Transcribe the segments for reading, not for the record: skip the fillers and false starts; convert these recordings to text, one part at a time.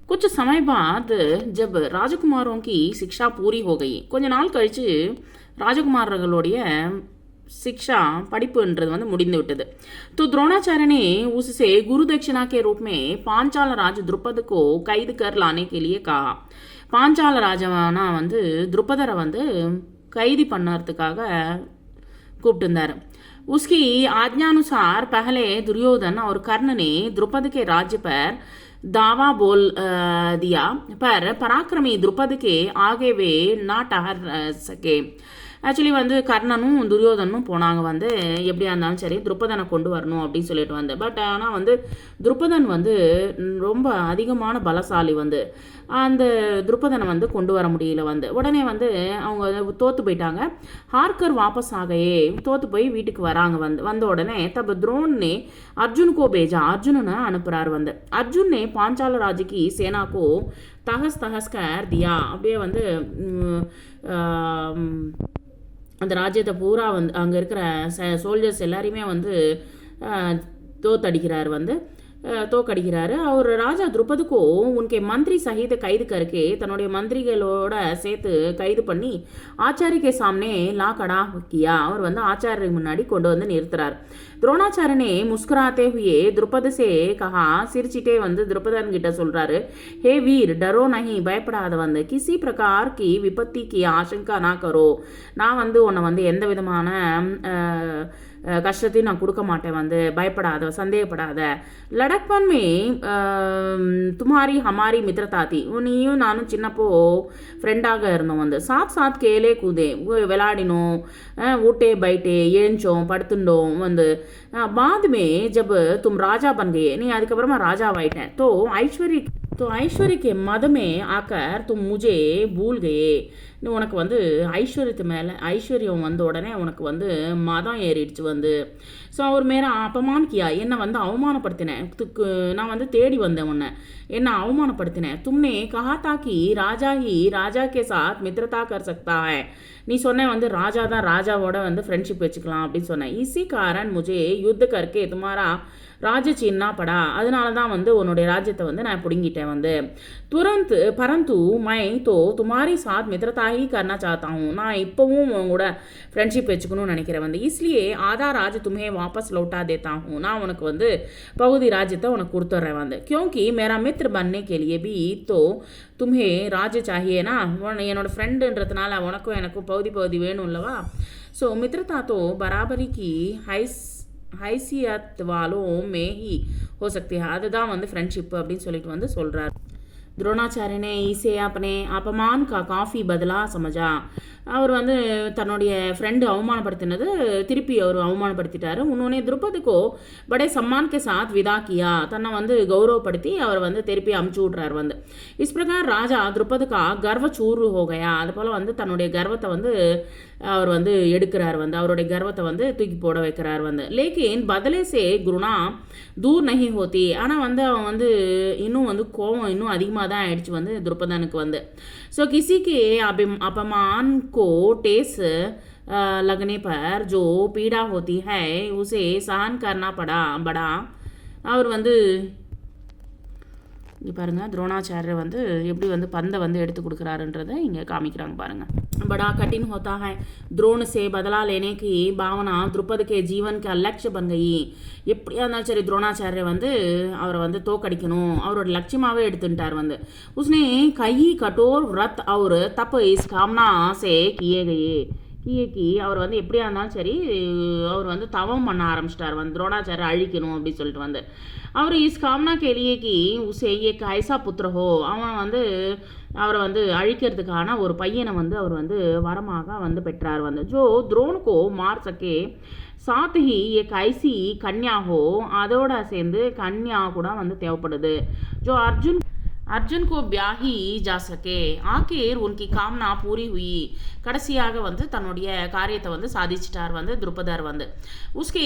कुछ समय बाद जब राजकुमारों की शिक्षा पूरी हो गई கொஞ்ச நாள் கழிச்சு ராஜகுமாரர்களுடைய शिक्षा படிப்புன்றது வந்து முடிந்து விட்டது. तो द्रोणाचार्य ने उससे गुरु दक्षिणा के रूप में पांचाल राज द्रुपद को कैद कर लाने के लिए कहा. பாஞ்சால ராஜானா வந்து द्रुपदரை வந்து கைதி பண்ணறதுக்காக கூப்பிட்டு இருந்தாரு. उसकी आज्ञानुसार पहले दुर्योधन और कर्ण ने द्रुपद के राज्य पर दावा बोल दिया, पर पराक्रमी द्रुपद के आगे वे ना ठहर सके. ஆக்சுவலி வந்து கர்ணனும் துரியோதனும் போனாங்க வந்து எப்படியா இருந்தாலும் சரி துருப்பதனை கொண்டு வரணும் அப்படின்னு சொல்லிட்டு வந்து. பட் ஆனால் வந்து துருப்பதன் வந்து ரொம்ப அதிகமான பலசாலி வந்து அந்த துருப்பதனை வந்து கொண்டு வர முடியல வந்து. உடனே வந்து அவங்க தோற்று போயிட்டாங்க. ஹார்கர் வாபஸ் ஆகையே தோற்று போய் வீட்டுக்கு வராங்க வந்து. வந்த உடனே தப் द्रोण அர்ஜுனுக்கோ பேஜா அர்ஜுனனை அனுப்புகிறார் வந்து. அர்ஜுனே பாஞ்சால ராஜுக்கு சேனாக்கோ தகஸ் தகஸ் கர் தியா அப்படியே வந்து அந்த ராஜ்யத்தை பூரா வந்து அங்கே இருக்கிற சோல்ஜர்ஸ் எல்லாரையுமே வந்து தோத்தடிக்கிறார் வந்து தோக்கடிக்கிறாரு. அவர் ராஜா द्रुपदको उनके मंत्री सहित कैद करके தன்னுடைய மந்திரிகளோட சேர்த்து கைது பண்ணி ஆச்சாரிய सामने லா கड़ा किया. அவர் வந்து ஆச்சாரிய முன்னாடி கொண்டு வந்து நிறுத்துறார். द्रोणाचार्य ने मुस्कुराते हुए द्रुपद से कहा, சிரிச்சிட்டே வந்து द्रुपदन கிட்ட சொல்றாரு, हे वीर डरो नहीं, பயப்படாத வந்து, किसी प्रकार की विपत्ति की आशंका ना करो, நான் வந்து உன்னை வந்து எந்த விதமான கஷ்டத்தையும் நான் கொடுக்க மாட்டேன் வந்து, பயப்படாத சந்தேகப்படாத. லடக்பன் மே துமாரி ஹமாரி மித்ரதாத்தி, நீயும் நானும் சின்னப்போ ஃப்ரெண்டாக இருந்தோம் வந்து. சாத் சாத் கேலே கூதே விளையாடினோம், ஊட்டே பைட்டே எழுந்தோம் படுத்துட்டோம் வந்து. बाद में जब तुम राजा बन गए, नहीं அதுக்கப்புறமா ராஜாவாயிட்டேன். तो ऐश्वर्य के मद में आकर तुम मुझे भूल गए. உனக்கு வந்து ஐஸ்வர்யத்து மேலே ஐஸ்வர்யம் வந்த உடனே உனக்கு வந்து மதம் ஏறிடுச்சு வந்து. ஸோ அவர் மேலே அப்பமான் கியா, என்னை வந்து அவமானப்படுத்தினேன். நான் வந்து தேடி வந்தேன் உன்னை, என்ன அவமானப்படுத்தினேன். தும்னே கஹாத்தாக்கி ராஜா கே சாத் மித்ரதா கர் சக்தா ஹை, நீ சொன்ன வந்து ராஜா தான் ராஜாவோட வந்து ஃப்ரெண்ட்ஷிப் வச்சுக்கலாம் அப்படின்னு சொன்னேன். இசி காரன் முஜே யுத்த கர்க்கே துமாரா ராஜ சீன்னா படா, அதனால தான் வந்து உன்னுடைய ராஜ்யத்தை வந்து நான் பிடுங்கிட்டேன் வந்து. துரந்த் பரந்து மை தோ துமாரி சாத் மித்ரதாகி கர்னா சாத்தாவும், நான் இப்போவும் உங்களோட ஃப்ரெண்ட்ஷிப் வச்சுக்கணும்னு நினைக்கிறேன் வந்து. इसलिए ஆதா ராஜ தும்ஹே வாபஸ் லௌட்டா தேता हूँ, நான் உனக்கு வந்து பகுதி ராஜ்யத்தை உனக்கு கொடுத்துட்றேன் வந்து. क्योंकि मेरा मित्र बनने के लिए भी तो तुम्हें राज्य चाहिए ना, என்னோட ஃப்ரெண்டுன்றதுனால உனக்கும் எனக்கும் பகுதி வேணும் இல்லவா. ஸோ மித்ரதா தோ பராபரி கி ஹைசியத் வாலோ மே ஹி ஹோ சக்தி, அதுதான் வந்து ஃப்ரெண்ட்ஷிப் அப்படின்னு சொல்லிட்டு வந்து சொல்கிறார். द्रोणाचार्य ने इसे अपने अपमान का काफ़ी बदला समझा. அவர் வந்து தன்னுடைய ஃப்ரெண்டு அவமானப்படுத்தினது திருப்பி அவர் அவமானப்படுத்திட்டாரு. உன்னோனே द्रुपदको बड़े सम्मान के साथ विदा किया, தன்னை வந்து கௌரவப்படுத்தி அவர் வந்து திருப்பி அமுச்சு விட்றார் வந்து. इस प्रकार राजा द्रुपद का गर्व चूर हो गया, அது போல் வந்து தன்னுடைய கர்வத்தை வந்து அவர் வந்து எடுக்கிறார் வந்து, அவருடைய கர்வத்தை வந்து தூக்கி போட வைக்கிறார் வந்து. லேக்கின் பதலே சே குருணா தூர் நஹி ஹோத்தி, ஆனால் வந்து அவன் வந்து இன்னும் வந்து கோவம் இன்னும் அதிகமாக தான் ஆயிடுச்சு வந்து द्रुपदனுக்கு வந்து. ஸோ किसी के अपमान को टेस लगने पर जो पीड़ा होती है उसे सहन करना बड़ा. அவர் வந்து இங்கே பாருங்கள் द्रोणाचार्य வந்து எப்படி வந்து பந்தை வந்து எடுத்து கொடுக்குறாருன்றதை இங்கே காமிக்கிறாங்க பாருங்கள். बड़ा कठिन होता है, द्रोण से बदला लेने की भावना द्रुपद के जीवन का लक्ष्य बन गई. எப்படியா இருந்தாலும் சரி द्रोणाचार्य வந்து அவரை வந்து தோக்கடிக்கணும் அவரோட லட்சியமாகவே எடுத்துட்டார் வந்து. उसने कई कठोर व्रत और तप इस कामना से किए गए கி அவர் வந்து எப்படியா இருந்தாலும் சரி அவர் வந்து தவம் பண்ண ஆரம்பிச்சிட்டார் வந்து द्रोणाचार्य அழிக்கணும் அப்படின்னு சொல்லிட்டு வந்து. அவர் இஸ் காம்னா கேலியே கி உசே ஏக் ஐசா புத்திரஹோ, அவன் வந்து அவரை வந்து அழிக்கிறதுக்கான ஒரு பையனை வந்து அவர் வந்து வரமாக வந்து பெற்றார் வந்து. ஜோ द्रोणको மார் சக்கே சாத் ஹி ஏக் ஐசி கன்யா ஹோ, அதோட சேர்ந்து கன்யா கூட வந்து தேவைப்படுது. ஜோ अर्जुन को ब्याही जा सके, आखिर उनकी कामना पूरी हुई, கடைசியாக வந்து தன்னுடைய காரியத்தை வந்து சாதிச்சிட்டார் வந்து द्रुपदर வந்து. उसके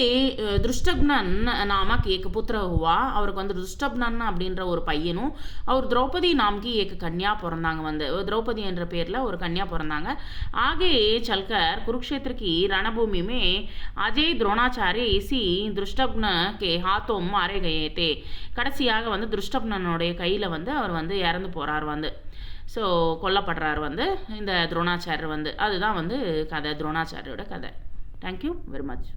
दुष्टग्नन नामक एक पुत्र हुआ, அவருக்கு வந்து துஷ்டப்னன் அப்படின்ற ஒரு பையனும் அவர் திரௌபதி நாம்கி ஏக கன்யா பிறந்தாங்க வந்து. திரௌபதி என்ற பேரில் ஒரு கன்யா பிறந்தாங்க. ஆகே चलकर कुरुक्षेत्र की रणभूमि में अजय द्रोणाचार्य इसी दुष्टग्न के हाथों मारे गए थे. கடைசியாக வந்து துஷ்டப்னனுடைய கையில் வந்து அவர் வந்து இறந்து போகிறார் வந்து. ஸோ கொல்லப்படுறார் வந்து இந்த துரோணாச்சாரியர் வந்து. அதுதான் வந்து கதை, துரோணாச்சாரியோட கதை. Thank you very much.